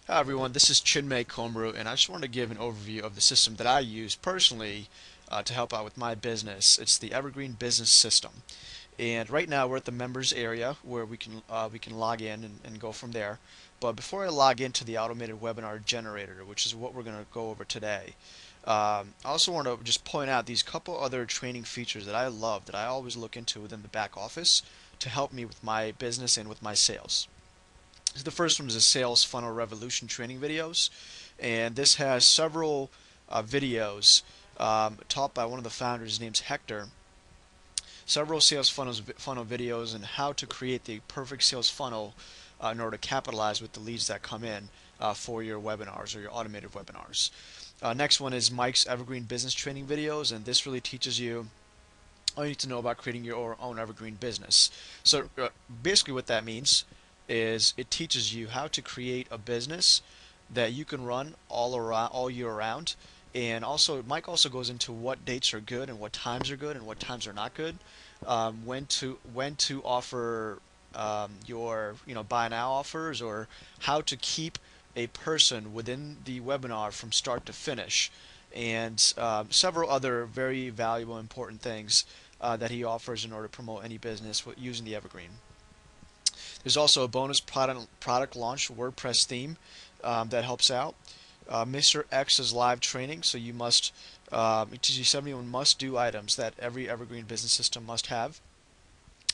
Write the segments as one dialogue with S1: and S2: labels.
S1: Hi everyone, this is Chinmay Komru, and I just wanted to give an overview of the system that I use personally to help out with my business. It's the Evergreen Business System, and right now we're at the members area where we can log in and go from there. But before I log into the automated webinar generator, which is what we're going to go over today, I also want to just point out these couple other training features that I love that I always look into within the back office to help me with my business and with my sales. So the first one is the Sales Funnel Revolution training videos, and this has several videos taught by one of the founders. His name's Hector. Several funnel videos and how to create the perfect sales funnel in order to capitalize with the leads that come in for your webinars or your automated webinars. Next one is Mike's Evergreen Business Training videos, and this really teaches you all you need to know about creating your own evergreen business. So basically what that means is it teaches you how to create a business that you can run all year round. And also Mike also goes into what dates are good and what times are good and what times are not good. When to offer your buy now offers, or how to keep a person within the webinar from start to finish, and several other very valuable, important things that he offers in order to promote any business using the Evergreen. There's also a bonus product launch WordPress theme that helps out. Mr. X's live training, so it teaches you 71 must-do items that every Evergreen business system must have,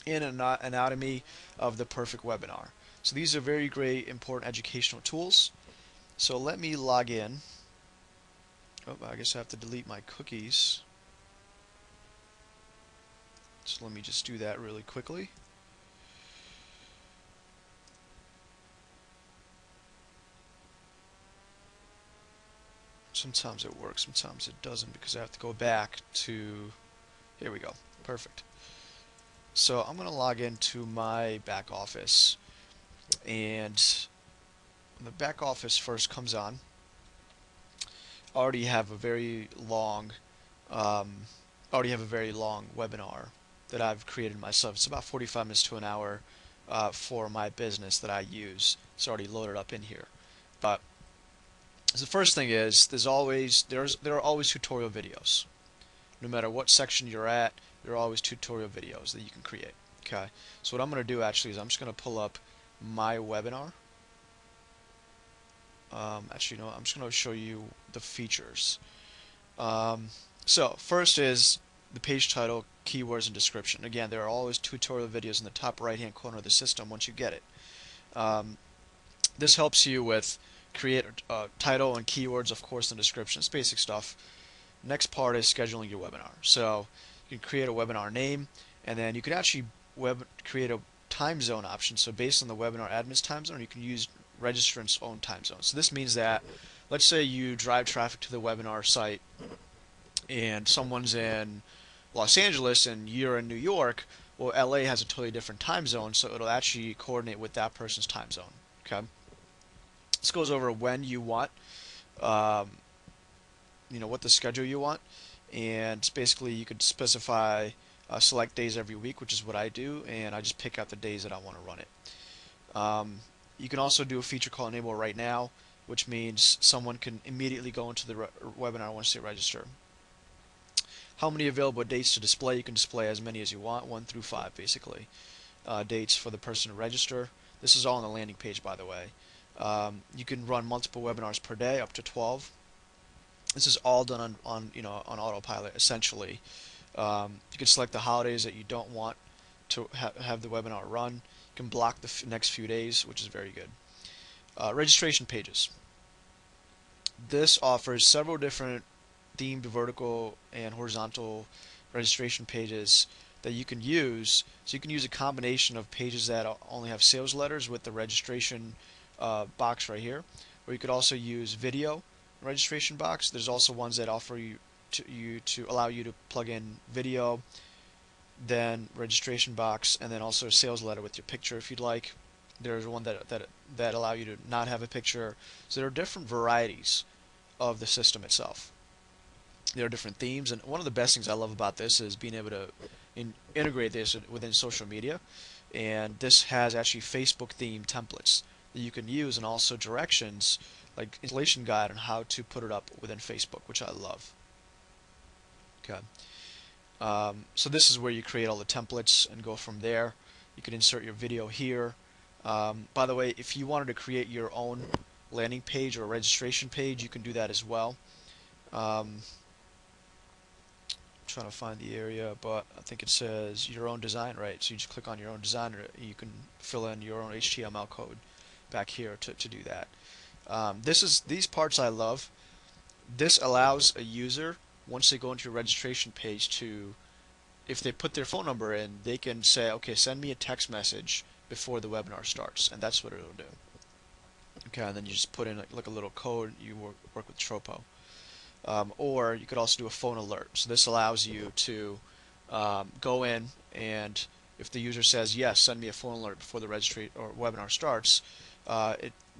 S1: and an anatomy of the perfect webinar. So these are very great, important educational tools. So let me log in. Oh, I guess I have to delete my cookies. So let me just do that really quickly. Sometimes it works, sometimes it doesn't, because I have to go back to, here we go, perfect. So I'm going to log into my back office, and when the back office first comes on, I already have a very long um, webinar that I've created myself. It's about 45 minutes to an hour for my business that I use. It's already loaded up in here. But so the first thing is there are always tutorial videos. No matter what section you're at, there are always tutorial videos that you can create. Okay. So what I'm going to do actually is I'm just going to pull up my webinar. Actually, no, I'm just going to show you the features. So first is the page title, keywords, and description. Again, there are always tutorial videos in the top right-hand corner of the system once you get it. This helps you with create a title and keywords, of course, and description. It's basic stuff. Next part is scheduling your webinar. So you can create a webinar name, and then you can actually create a time zone option. So based on the webinar admin's time zone, you can use registrant's own time zone. So this means that, let's say you drive traffic to the webinar site, and someone's in Los Angeles and you're in New York. Well, LA has a totally different time zone, so it'll actually coordinate with that person's time zone. Okay. This goes over when you want, um, what the schedule you want, and basically you could specify select days every week, which is what I do, and I just pick out the days that I want to run it. You can also do a feature called Enable Right Now, which means someone can immediately go into the webinar once they register. How many available dates to display? You can display as many as you want, 1 through 5 basically. Dates for the person to register. This is all on the landing page, by the way. You can run multiple webinars per day, up to 12. This is all done on autopilot essentially. You can select the holidays that you don't want to have the webinar run. You can block the next few days, which is very good. Registration pages. This offers several different themed vertical and horizontal registration pages that you can use. So you can use a combination of pages that only have sales letters with the registration box right here, or you could also use video registration box. There's also ones that offer you to allow you to plug in video, then registration box, and then also a sales letter with your picture if you'd like. There's one that allow you to not have a picture. So there are different varieties of the system itself. There are different themes, and one of the best things I love about this is being able to integrate this within social media. And this has actually Facebook theme templates that you can use, and also directions like installation guide on how to put it up within Facebook, which I love. Okay. So this is where you create all the templates and go from there. You can insert your video here. By the way, if you wanted to create your own landing page or registration page, you can do that as well. Trying to find the area, but I think it says your own design, right? So you just click on your own design, and you can fill in your own HTML code back here to do that. These parts I love. This allows a user, once they go into your registration page, to, if they put their phone number in, they can say, okay, send me a text message before the webinar starts, and that's what it'll do. Okay, and then you just put in like a little code. You work with Tropo. Or you could also do a phone alert. So this allows you to go in, and if the user says yes, send me a phone alert before the registry or webinar starts,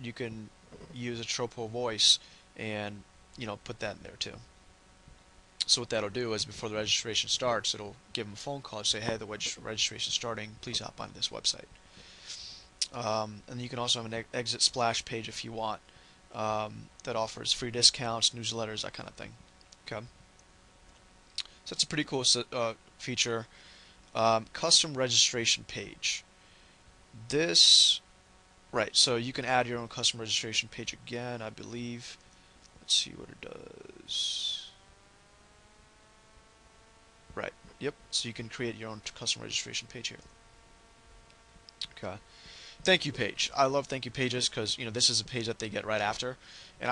S1: you can use a Tropo voice and put that in there too. So what that'll do is before the registration starts, it'll give them a phone call and say, hey, the registration is starting. Please hop onto this website. And you can also have an exit splash page if you want. That offers free discounts, newsletters, that kind of thing. Okay, so that's a pretty cool feature. Custom registration page. This, right? So you can add your own custom registration page again, I believe. Let's see what it does. Right. Yep. So you can create your own custom registration page here. Okay. Thank you page. I love thank you pages because this is a page that they get right after, and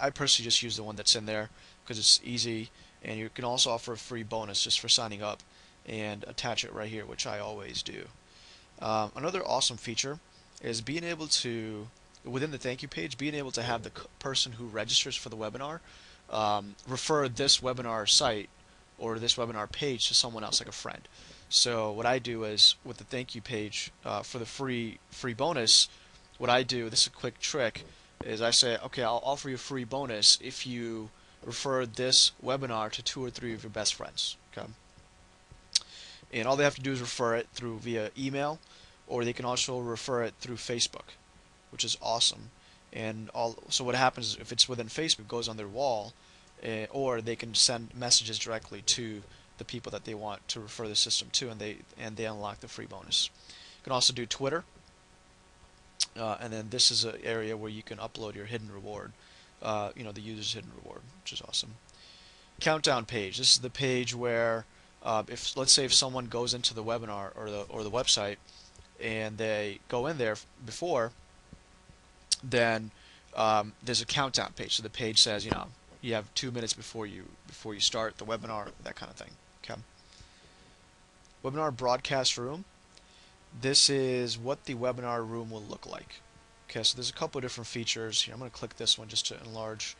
S1: I personally just use the one that's in there because it's easy, and you can also offer a free bonus just for signing up and attach it right here, which I always do. Another awesome feature is being able to, within the thank you page, being able to have the person who registers for the webinar refer this webinar site or this webinar page to someone else, like a friend. So what I do is with the thank you page for the free bonus, what I do, this is a quick trick, is I say, okay, I'll offer you a free bonus if you refer this webinar to 2 or 3 of your best friends. Okay, and all they have to do is refer it via email, or they can also refer it through Facebook, which is awesome. And so what happens is if it's within Facebook, it goes on their wall, or they can send messages directly to the people that they want to refer the system to, and they unlock the free bonus. You can also do Twitter, and then this is an area where you can upload your hidden reward, the user's hidden reward, which is awesome. Countdown page. This is the page where if let's say if someone goes into the webinar or the website and they go in there before, then there's a countdown page. So the page says, you have 2 minutes before you start the webinar, that kind of thing. Okay. Webinar broadcast room. This is what the webinar room will look like. Okay, so there's a couple of different features here. I'm going to click this one just to enlarge.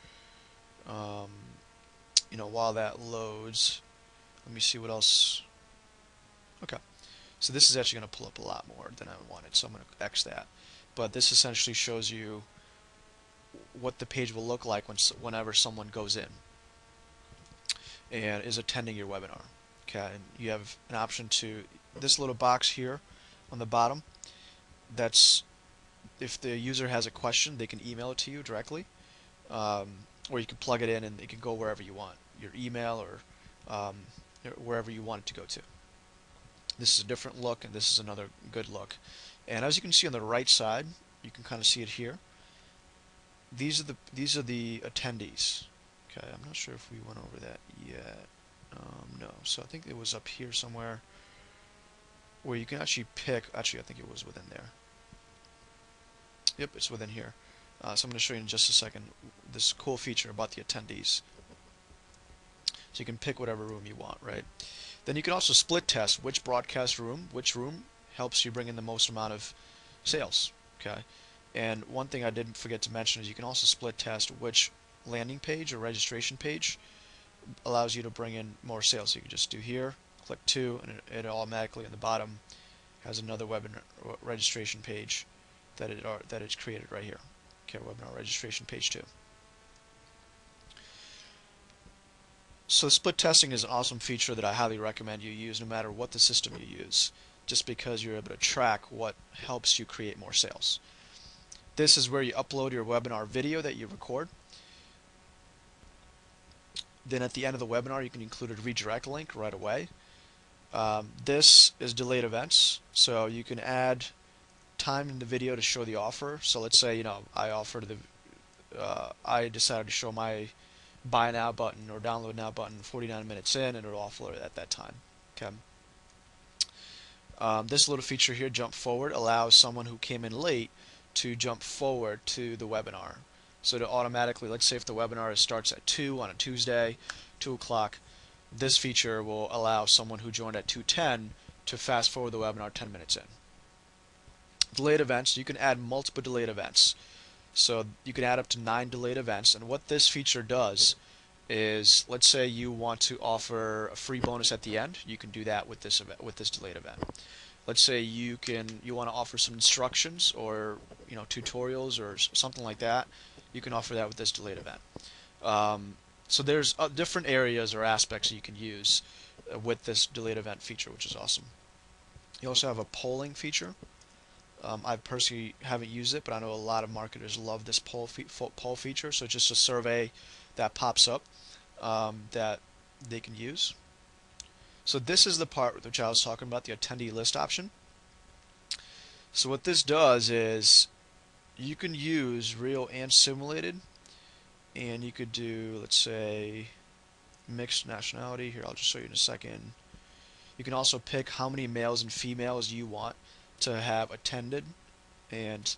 S1: While that loads, let me see what else. Okay, so this is actually going to pull up a lot more than I wanted, so I'm going to X that. But this essentially shows you what the page will look like whenever someone goes in and is attending your webinar. Okay, and you have an option to this little box here on the bottom. That's if the user has a question, they can email it to you directly, or you can plug it in and it can go wherever you want, your email or wherever you want it to go to. This is a different look, and this is another good look. And as you can see on the right side, you can kind of see it here. These are the attendees. Okay, I'm not sure if we went over that yet. No, so I think it was up here somewhere where you can actually pick. Actually, I think it was within there. Yep, it's within here. So I'm going to show you in just a second this cool feature about the attendees. So you can pick whatever room you want, right? Then you can also split test which room helps you bring in the most amount of sales. Okay, and one thing I didn't forget to mention is you can also split test which landing page or registration page allows you to bring in more sales. So you can just do here, click 2, and it automatically in the bottom has another webinar registration page that it's created right here. Okay, webinar registration page 2. So split testing is an awesome feature that I highly recommend you use no matter what the system you use, just because you're able to track what helps you create more sales. This is where you upload your webinar video that you record. Then at the end of the webinar, you can include a redirect link right away. This is delayed events, so you can add time in the video to show the offer. So let's say, I decided to show my buy now button or download now button 49 minutes in, and it'll offer at that time. Okay. This little feature here, jump forward, allows someone who came in late to jump forward to the webinar. So to automatically, let's say if the webinar starts at 2 on a Tuesday, 2 o'clock, this feature will allow someone who joined at 2:10 to fast forward the webinar 10 minutes in. Delayed events, you can add multiple delayed events. So you can add up to 9 delayed events, and what this feature does is, let's say you want to offer a free bonus at the end, you can do that with this event, with this delayed event. Let's say you want to offer some instructions or tutorials or something like that, you can offer that with this delayed event. So there's different areas or aspects you can use with this delayed event feature, which is awesome. You also have a polling feature. I personally haven't used it, but I know a lot of marketers love this poll feature. So it's just a survey that pops up that they can use. So this is the part which I was talking about, the attendee list option. So what this does is you can use real and simulated, and you could do, let's say, mixed nationality. Here, I'll just show you in a second. You can also pick how many males and females you want to have attended, and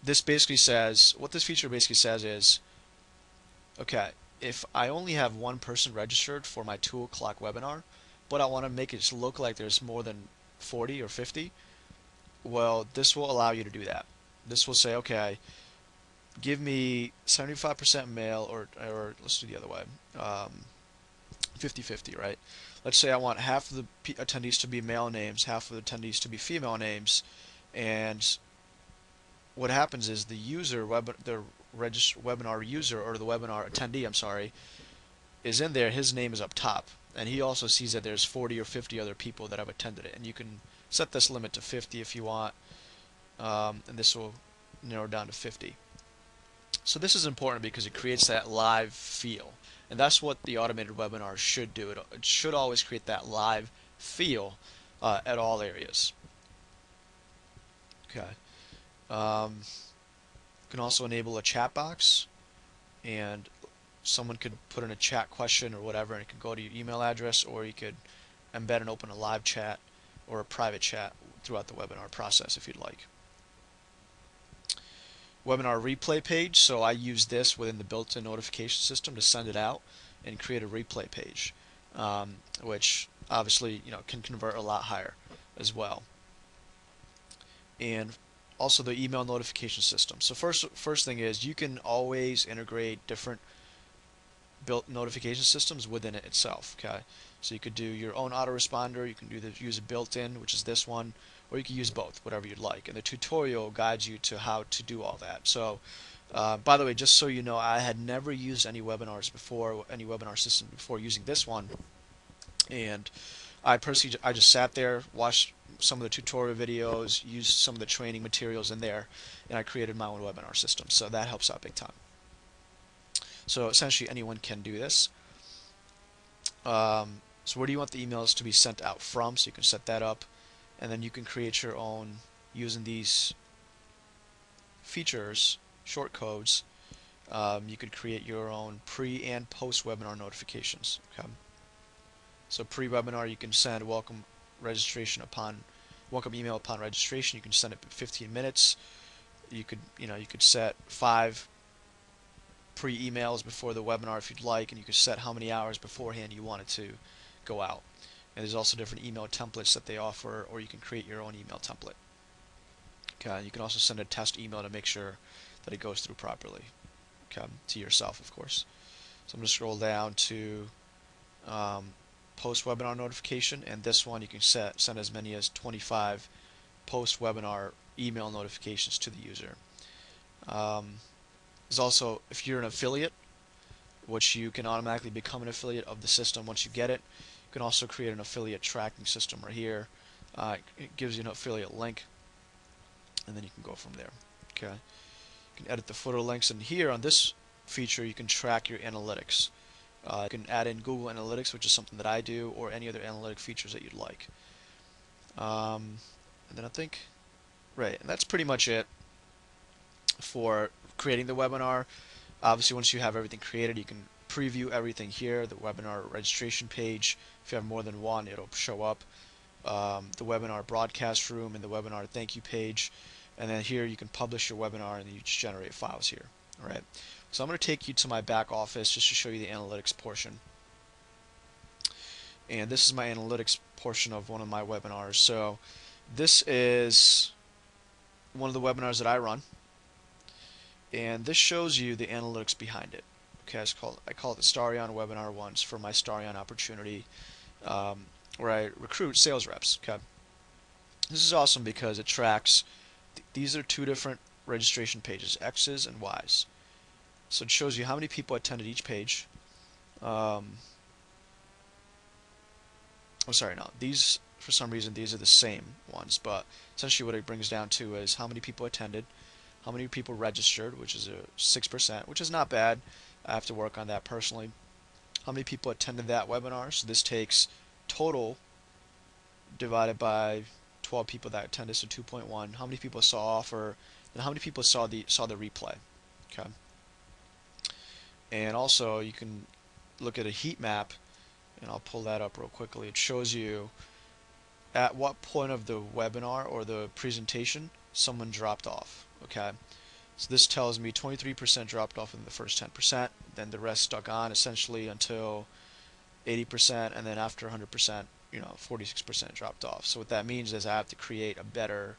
S1: this basically says, what this feature basically says is, okay, if I only have one person registered for my 2 o'clock webinar, but I want to make it look like there's more than 40 or 50, well, this will allow you to do that. This will say, okay, give me 75% male, or let's do the other way, 50-50, right? Let's say I want half of the attendees to be male names, half of the attendees to be female names, and what happens is the user, the webinar user, or the webinar attendee, I'm sorry, is in there, his name is up top, and he also sees that there's 40 or 50 other people that have attended it, and you can set this limit to 50 if you want, and this will narrow down to 50. So this is important because it creates that live feel, and that's what the automated webinar should do. It should always create that live feel at all areas. Okay. You can also enable a chat box, and someone could put in a chat question or whatever, and it could go to your email address, or you could embed and open a live chat or a private chat throughout the webinar process if you'd like. Webinar replay page, so I use this within the built-in notification system to send it out and create a replay page, which obviously can convert a lot higher as well. And also the email notification system. So first thing is, you can always integrate different built notification systems within it itself. Okay, so you could do your own autoresponder, you can use a built-in, which is this one, or you can use both, whatever you'd like. And the tutorial guides you to how to do all that. So by the way, just so you know, I had never used any webinars before, any webinar system before using this one, and I just sat there, watched some of the tutorial videos, used some of the training materials in there, and I created my own webinar system. So that helps out big time. So essentially anyone can do this. So where do you want the emails to be sent out from? So you can set that up, and then you can create your own using these features, short codes. You could create your own pre and post webinar notifications. Okay. So pre-webinar, you can send welcome email upon registration. You can send it 15 minutes. You could set 5 pre-emails before the webinar if you'd like, and you could set how many hours beforehand you want it to go out. And there's also different email templates that they offer, or you can create your own email template. Okay, you can also send a test email to make sure that it goes through properly. Okay, to yourself, of course. So I'm going to scroll down to post-webinar notification, and this one you can send as many as 25 post-webinar email notifications to the user. There's also, if you're an affiliate, which you can automatically become an affiliate of the system once you get it, you can also create an affiliate tracking system right here. It gives you an affiliate link, and then you can go from there. Okay, you can edit the footer links, and here on this feature you can track your analytics. You can add in Google Analytics, which is something that I do, or any other analytic features that you'd like. And then I think, right, and that's pretty much it for creating the webinar. Obviously, once you have everything created, you can preview everything here, the webinar registration page. If you have more than one, it'll show up. The webinar broadcast room and the webinar thank you page. And then here you can publish your webinar and then you just generate files here. All right. So I'm going to take you to my back office just to show you the analytics portion. And this is my analytics portion of one of my webinars. So this is one of the webinars that I run. And this shows you the analytics behind it. Okay, I call it the Starion Webinar 1 for my Starion opportunity, where I recruit sales reps. Okay, this is awesome because it tracks. These are two different registration pages, X's and Y's. So it shows you how many people attended each page. Oh, sorry, no. These, for some reason, these are the same ones, but essentially what it brings down to is how many people attended, how many people registered, which is a 6%, which is not bad. I have to work on that personally. How many people attended that webinar? So this takes total divided by 12 people that attended, so 2.1. How many people saw offer, and how many people saw the replay? Okay. And also you can look at a heat map, and I'll pull that up real quickly. It shows you at what point of the webinar or the presentation someone dropped off. Okay, so this tells me 23% dropped off in the first 10%, then the rest stuck on essentially until 80%, and then after 100%, 46% dropped off. So what that means is I have to create a better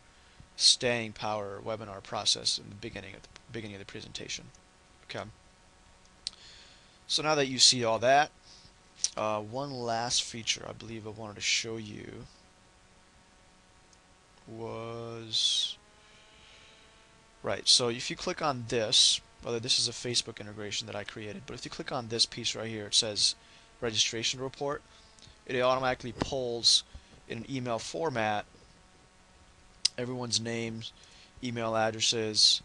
S1: staying power webinar process in the beginning of the presentation. Okay. So now that you see all that, one last feature I believe I wanted to show you was right. So if you click on this, whether this is a Facebook integration that I created, but if you click on this piece right here, it says registration report. It automatically pulls in an email format everyone's names, email addresses,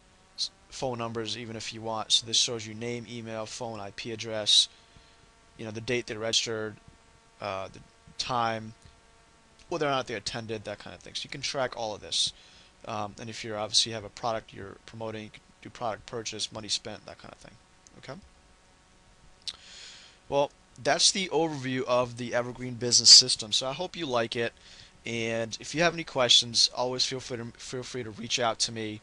S1: phone numbers, even if you want. So this shows you name, email, phone, IP address, the date they registered, the time, whether or not they attended, that kind of thing. So you can track all of this. And if you're obviously have a product you're promoting, you can do product purchase, money spent, that kind of thing. Okay. Well, that's the overview of the Evergreen Business System. So I hope you like it. And if you have any questions, always feel free to reach out to me.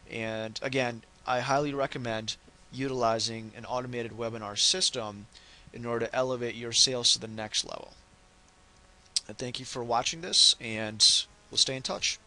S1: And again, I highly recommend utilizing an automated webinar system in order to elevate your sales to the next level. And thank you for watching this, and we'll stay in touch.